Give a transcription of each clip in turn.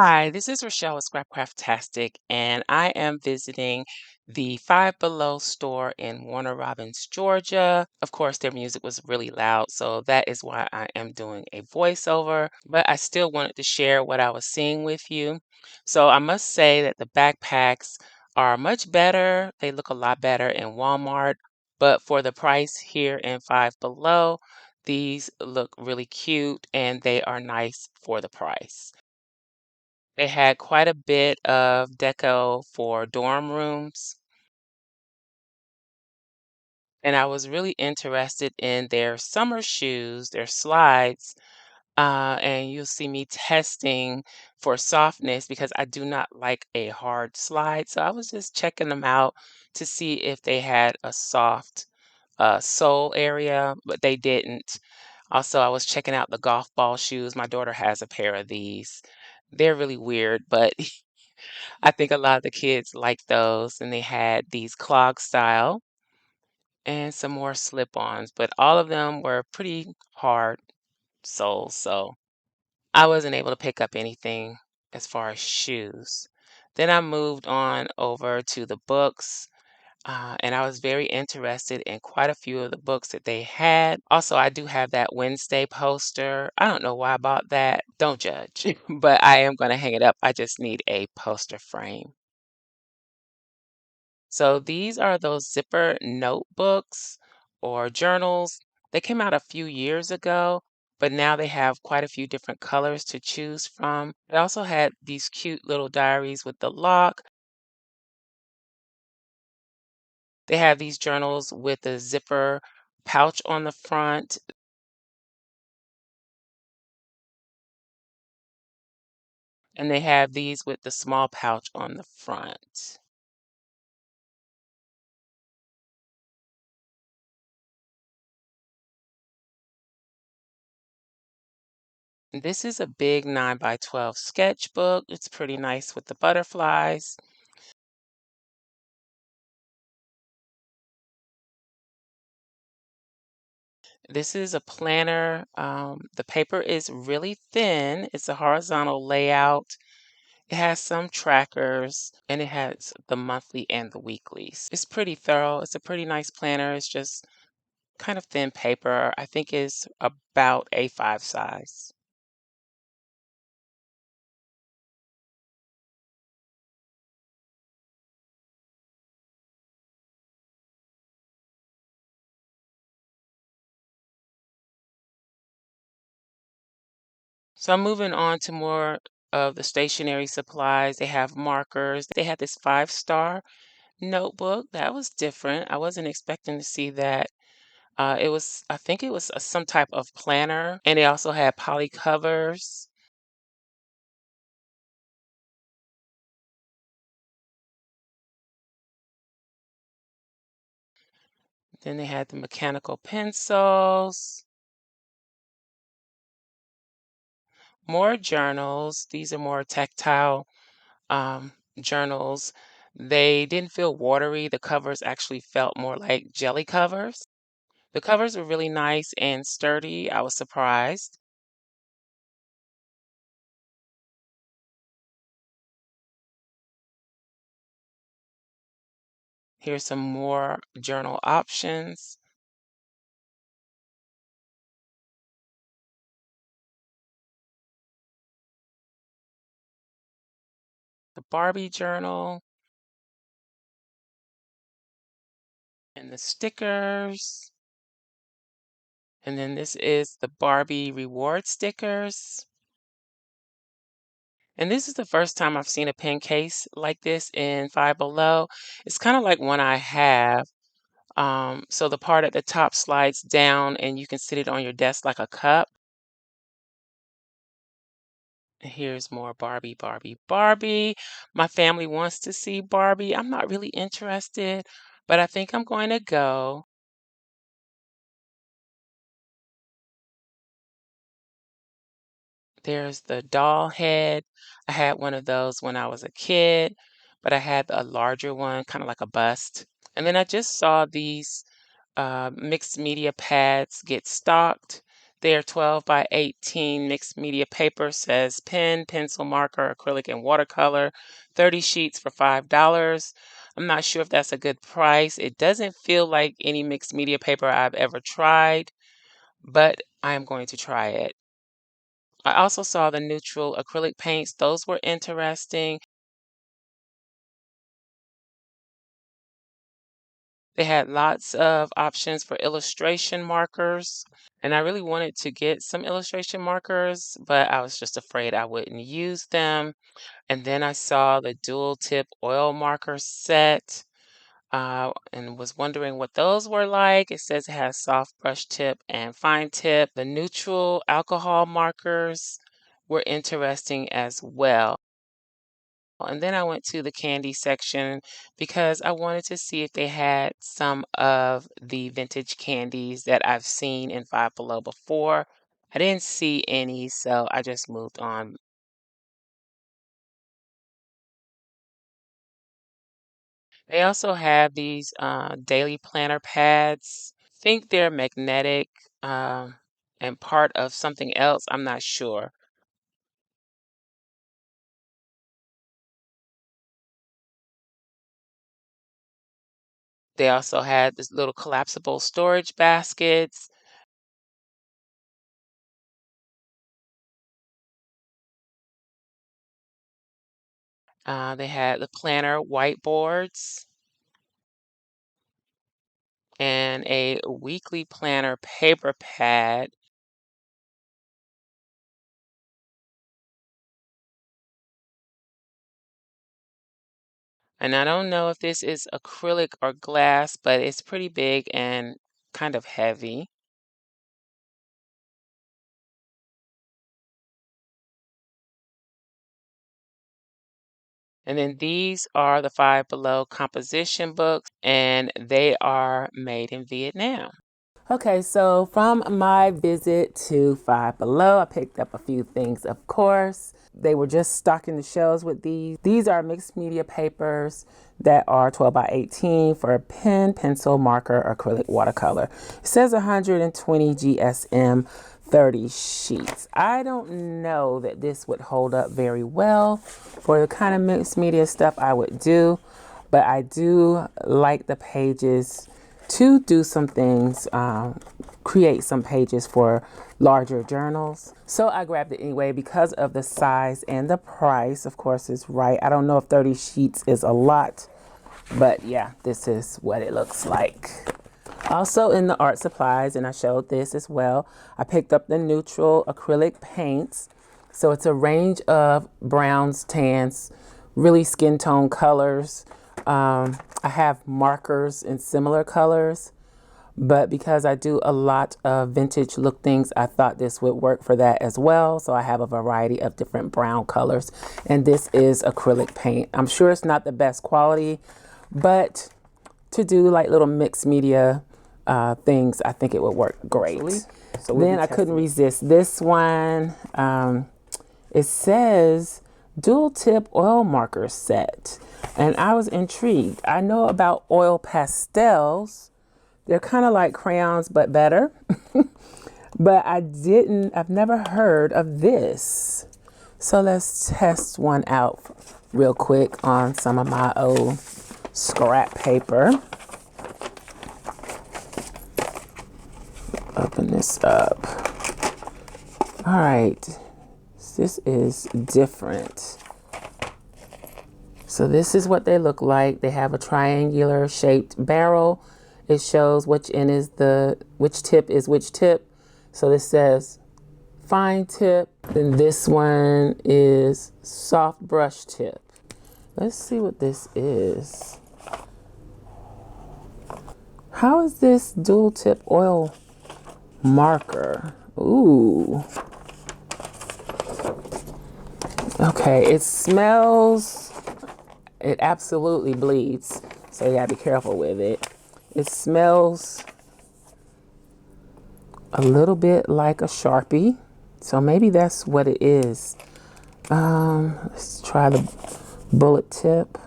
Hi, this is Rochelle with Scrapcraftastic, and I am visiting the Five Below store in Warner Robins, Georgia. Of course, their music was really loud, so that is why I am doing a voiceover, but I still wanted to share what I was seeing with you. So I must say that the backpacks are much better. They look a lot better in Walmart, but for the price here in Five Below, these look really cute and they are nice for the price. They had quite a bit of deco for dorm rooms, and I was really interested in their summer shoes, their slides, and you'll see me testing for softness because I do not like a hard slide. So I was just checking them out to see if they had a soft sole area, but they didn't. Also, I was checking out the golf ball shoes. My daughter has a pair of these. They're really weird, but I think a lot of the kids like those, and they had these clog style and some more slip-ons, but all of them were pretty hard soles, so I wasn't able to pick up anything as far as shoes. Then I moved on over to the books, and I was very interested in quite a few of the books that they had. Also, I do have that Wednesday poster. I don't know why I bought that. Don't judge, but I am going to hang it up. I just need a poster frame. So these are those zipper notebooks or journals. They came out a few years ago, but now they have quite a few different colors to choose from. They also had these cute little diaries with the lock. They have these journals with a zipper pouch on the front, and they have these with the small pouch on the front. This is a big 9 by 12 sketchbook. It's pretty nice with the butterflies. This is a planner. The paper is really thin. It's a horizontal layout. It has some trackers and it has the monthly and the weeklies. It's pretty thorough. It's a pretty nice planner. It's just kind of thin paper. I think it's about A5 size. So I'm moving on to more of the stationery supplies. They have markers. They had this 5-star notebook. That was different. I wasn't expecting to see that. I think it was some type of planner, and they also had poly covers. Then they had the mechanical pencils, more journals. These are more tactile journals. They didn't feel watery. The covers actually felt more like jelly covers. The covers were really nice and sturdy. I was surprised. Here's some more journal options. The Barbie journal and the stickers. And then this is the Barbie reward stickers. And this is the first time I've seen a pen case like this in Five Below. It's kind of like one I have. So the part at the top slides down and you can sit it on your desk like a cup. And here's more Barbie, Barbie, Barbie. My family wants to see Barbie. I'm not really interested, but I think I'm going to go. There's the doll head. I had one of those when I was a kid, but I had a larger one, kind of like a bust. And then I just saw these mixed media pads get stocked. Their 12 by 18 mixed media paper says pen, pencil, marker, acrylic, and watercolor, 30 sheets for $5. I'm not sure if that's a good price. It doesn't feel like any mixed media paper I've ever tried, but I am going to try it. I also saw the neutral acrylic paints. Those were interesting. They had lots of options for illustration markers, and I really wanted to get some illustration markers, but I was just afraid I wouldn't use them. And then I saw the dual tip oil marker set, and was wondering what those were like. It says it has soft brush tip and fine tip. The neutral alcohol markers were interesting as well. And then I went to the candy section because I wanted to see if they had some of the vintage candies that I've seen in Five Below before. I didn't see any, so I just moved on. They also have these daily planner pads. Think they're magnetic and part of something else. I'm not sure. They also had this little collapsible storage baskets. They had the planner whiteboards and a weekly planner paper pad. And I don't know if this is acrylic or glass, but it's pretty big and kind of heavy. And then these are the Five Below composition books, and they are made in Vietnam. Okay, so from my visit to Five Below, I picked up a few things, of course. They were just stocking the shelves with these. These are mixed media papers that are 12 by 18 for pen, pencil, marker, acrylic, watercolor. It says 120 GSM, 30 sheets. I don't know that this would hold up very well for the kind of mixed media stuff I would do, but I do like the pages to do some things, create some pages for larger journals. So I grabbed it anyway because of the size and the price. Of course, it's right. I don't know if 30 sheets is a lot, but yeah, this is what it looks like. Also in the art supplies, and I showed this as well, I picked up the neutral acrylic paints. So it's a range of browns, tans, really skin tone colors. I have markers in similar colors, but because I do a lot of vintage look things, I thought this would work for that as well. So I have a variety of different brown colors, and this is acrylic paint. I'm sure it's not the best quality, but to do like little mixed media things, I think it would work great. So then I couldn't resist this one. It says dual tip oil marker set, and I was intrigued. I know about oil pastels. They're kind of like crayons, but better. But I've never heard of this. So let's test one out real quick on some of my old scrap paper. Open this up. All right, this is different. So this is what they look like. They have a triangular shaped barrel. It shows which end is which tip is which tip. So this says fine tip. Then this one is soft brush tip. Let's see what this is. How is this dual tip oil marker? Ooh. Okay, it smells, it absolutely bleeds, so you gotta be careful with it. It smells a little bit like a Sharpie, so maybe that's what it is. Let's try the bullet tip.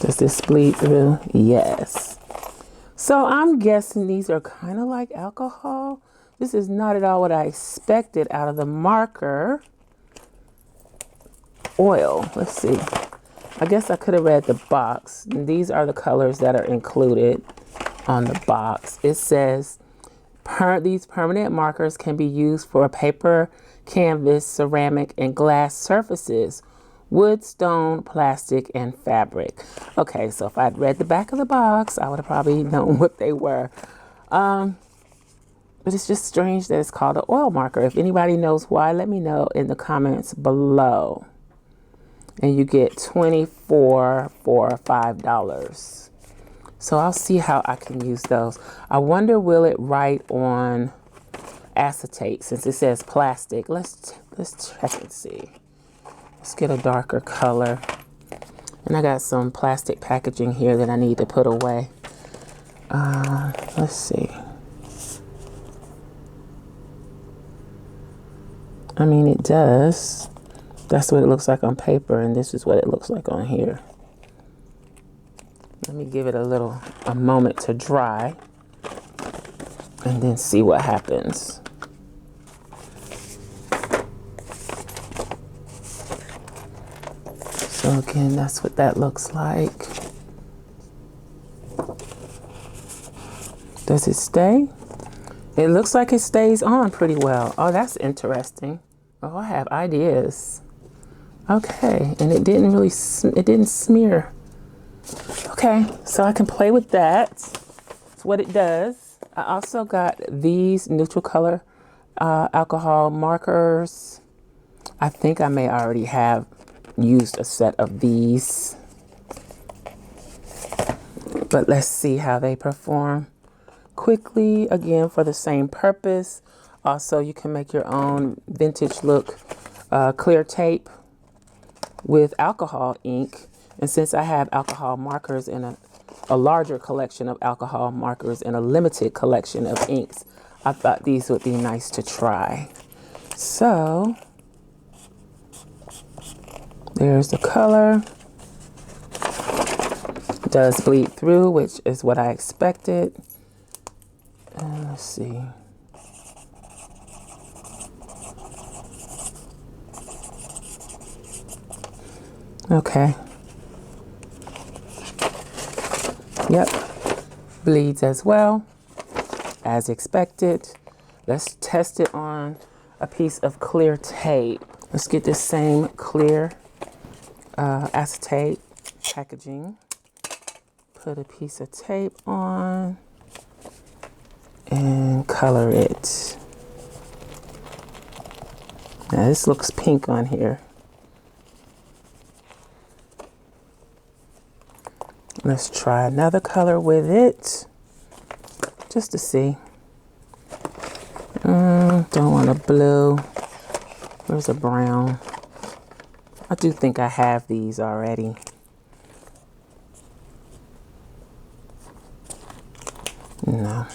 Does this bleed through? Yes. So I'm guessing these are kind of like alcohol. This is not at all what I expected out of the marker. Oil. Let's see. I guess I could have read the box. These are the colors that are included on the box. It says these permanent markers can be used for paper, canvas, ceramic, and glass surfaces, wood, stone, plastic, and fabric. Okay, so if I'd read the back of the box, I would have probably known what they were. But it's just strange that it's called an oil marker. If anybody knows why, let me know in the comments below. And you get 24 for $5. So I'll see how I can use those. I wonder, will it write on acetate since it says plastic? Let's check and see. Let's get a darker color. And I got some plastic packaging here that I need to put away. Let's see. I mean, it does. That's what it looks like on paper, and this is what it looks like on here. Let me give it a moment to dry and then see what happens. So again, that's what that looks like. Does it stay? It looks like it stays on pretty well. Oh, that's interesting. Oh, I have ideas. Okay, and it didn't smear. Okay, so I can play with that. That's what it does. I also got these neutral color alcohol markers. I think I may already have used a set of these. But let's see how they perform. Quickly, again, for the same purpose. Also, you can make your own vintage look clear tape with alcohol ink. And since I have alcohol markers in a larger collection of alcohol markers and a limited collection of inks, I thought these would be nice to try. So there's the color. It does bleed through, which is what I expected. Let's see. Okay. Yep. Bleeds as well, as expected. Let's test it on a piece of clear tape. Let's get this same clear acetate packaging. Put a piece of tape on and color it. Now this looks pink on here. Let's try another color with it, just to see. Don't want a blue. Where's a brown? I do think I have these already. No.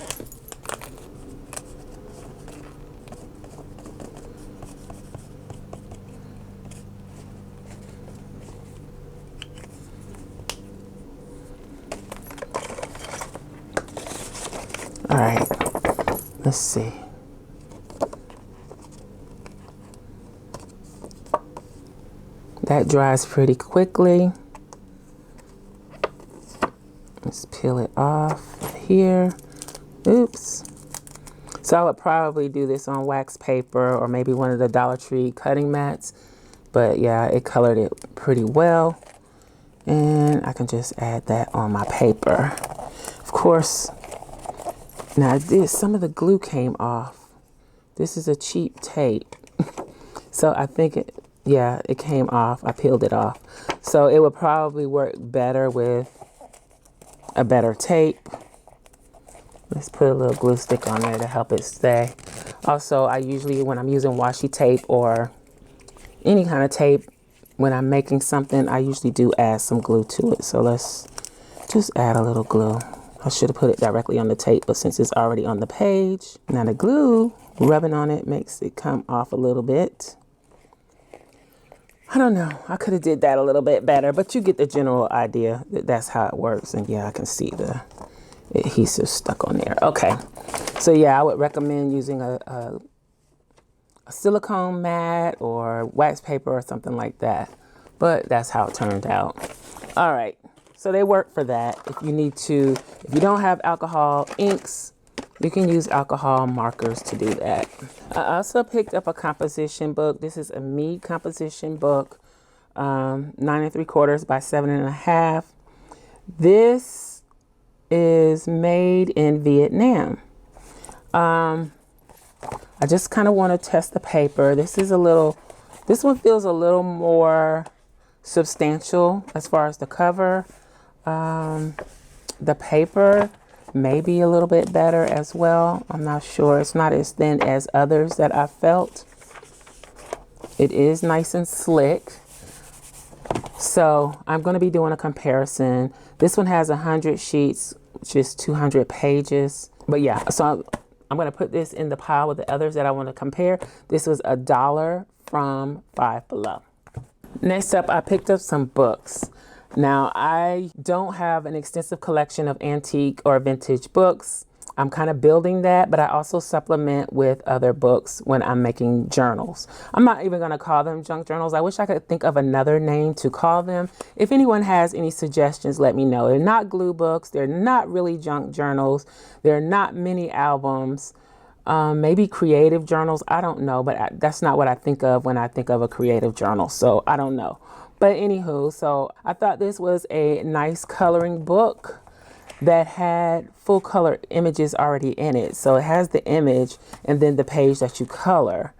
All right, let's see. That dries pretty quickly. Let's peel it off here. Oops. So I would probably do this on wax paper or maybe one of the Dollar Tree cutting mats. But yeah, it colored it pretty well. And I can just add that on my paper. Of course, now some of the glue came off. This is a cheap tape. So I think it came off. I peeled it off. So it would probably work better with a better tape. Let's put a little glue stick on there to help it stay. Also, I usually, when I'm using washi tape or any kind of tape, when I'm making something, I usually do add some glue to it. So let's just add a little glue. I should have put it directly on the tape, but since it's already on the page, now the glue, rubbing on it makes it come off a little bit. I don't know. I could have did that a little bit better, but you get the general idea that that's how it works. And yeah, I can see the adhesive stuck on there. Okay. So yeah, I would recommend using a silicone mat or wax paper or something like that. But that's how it turned out. All right. So they work for that. If you don't have alcohol inks, you can use alcohol markers to do that. I also picked up a composition book. This is a me composition book, 9 3/4 by 7.5. This is made in Vietnam. I just kind of want to test the paper. This one feels a little more substantial as far as the cover. The paper may be a little bit better as well. I'm not sure. It's not as thin as others that I felt. It is nice and slick. So I'm going to be doing a comparison. This one has 100 sheets, which is 200 pages. But yeah, so I'm going to put this in the pile with the others that I want to compare. This was $1 from Five Below. Next up, I picked up some books. Now, I don't have an extensive collection of antique or vintage books. I'm kind of building that, but I also supplement with other books when I'm making journals. I'm not even going to call them junk journals. I wish I could think of another name to call them. If anyone has any suggestions, let me know. They're not glue books. They're not really junk journals. They're not mini albums. Maybe creative journals. I don't know, but that's not what I think of when I think of a creative journal. So I don't know. But anywho, so I thought this was a nice coloring book that had full color images already in it. So it has the image and then the page that you color.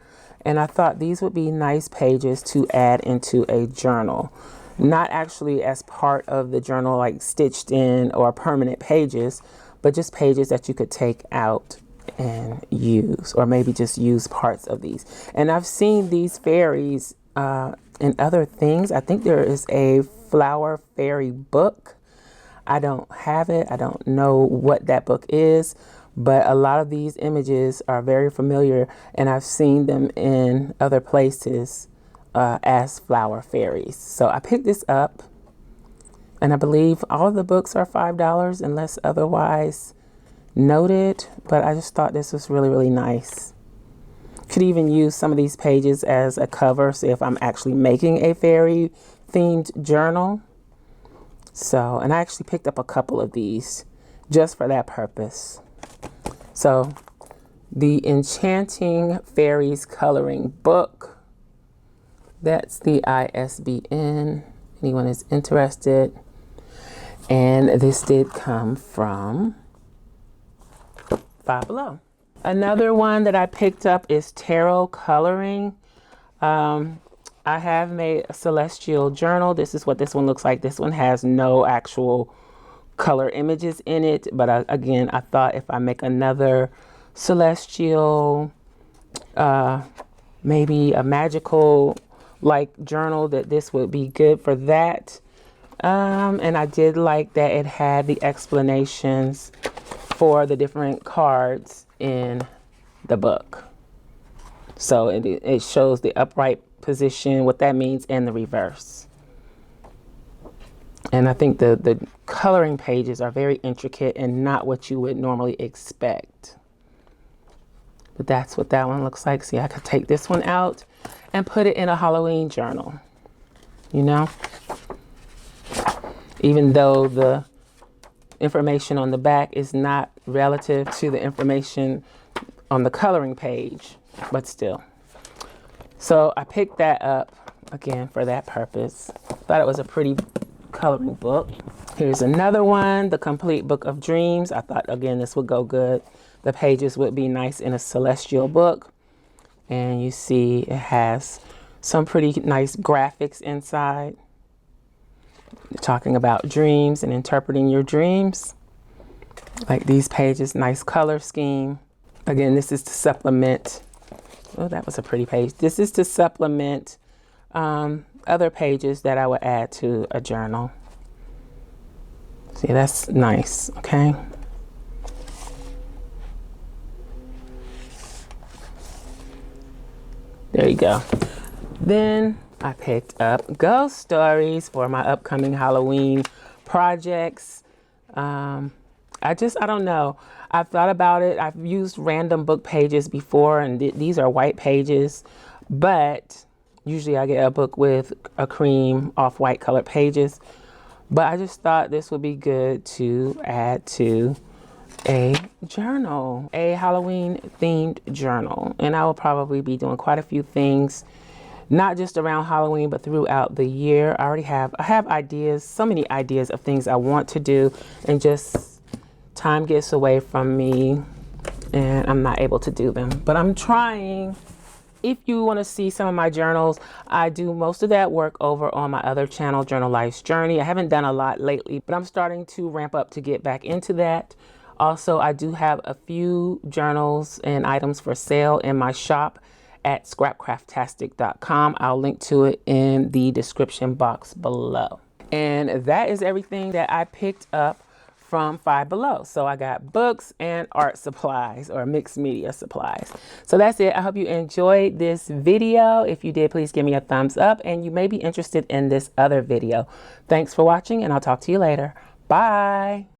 And I thought these would be nice pages to add into a journal. Not actually as part of the journal, like stitched in or permanent pages, but just pages that you could take out and use, or maybe just use parts of these. And I've seen these fairies in other things. I think there is a flower fairy book. I don't have it. I don't know what that book is, but a lot of these images are very familiar, and I've seen them in other places as flower fairies. So I picked this up, and I believe all of the books are $5 unless otherwise noted, but I just thought this was really, really nice. Could even use some of these pages as a cover, see if I'm actually making a fairy themed journal. So, and I actually picked up a couple of these just for that purpose. So, the Enchanting Fairies Coloring Book. That's the ISBN. Anyone is interested. And this did come from Five Below. Another one that I picked up is Tarot Coloring. I have made a celestial journal. This is what this one looks like. This one has no actual color images in it. But again, I thought if I make another celestial, maybe a magical like journal, that this would be good for that. And I did like that it had the explanations for the different cards in the book. So it shows the upright position, what that means, and the reverse. And I think the coloring pages are very intricate and not what you would normally expect. But that's what that one looks like. See, I could take this one out and put it in a Halloween journal, you know? Even though the information on the back is not relative to the information on the coloring page, but still. So I picked that up again for that purpose. Thought it was a pretty coloring book. Here's another one, The Complete Book of Dreams. I thought, again, this would go good. The pages would be nice in a celestial book. And you see it has some pretty nice graphics inside, talking about dreams and interpreting your dreams. Like these pages, nice color scheme. Again, this is to supplement. Oh, that was a pretty page. This is to supplement other pages that I would add to a journal. See, that's nice, okay? There you go. Then I picked up ghost stories for my upcoming Halloween projects. I don't know. I've thought about it. I've used random book pages before, and these are white pages, but usually I get a book with a cream off-white colored pages. But I just thought this would be good to add to a journal, a Halloween themed journal. And I will probably be doing quite a few things, not just around Halloween, but throughout the year. I have ideas, so many ideas of things I want to do, and just time gets away from me and I'm not able to do them, but I'm trying. If you want to see some of my journals, I do most of that work over on my other channel, Journal Life's Journey. I haven't done a lot lately, but I'm starting to ramp up to get back into that. Also, I do have a few journals and items for sale in my shop at scrapcraftastic.com. I'll link to it in the description box below. And that is everything that I picked up from Five Below. So I got books and art supplies, or mixed media supplies. So that's it. I hope you enjoyed this video. If you did, please give me a thumbs up, and you may be interested in this other video. Thanks for watching, and I'll talk to you later. Bye.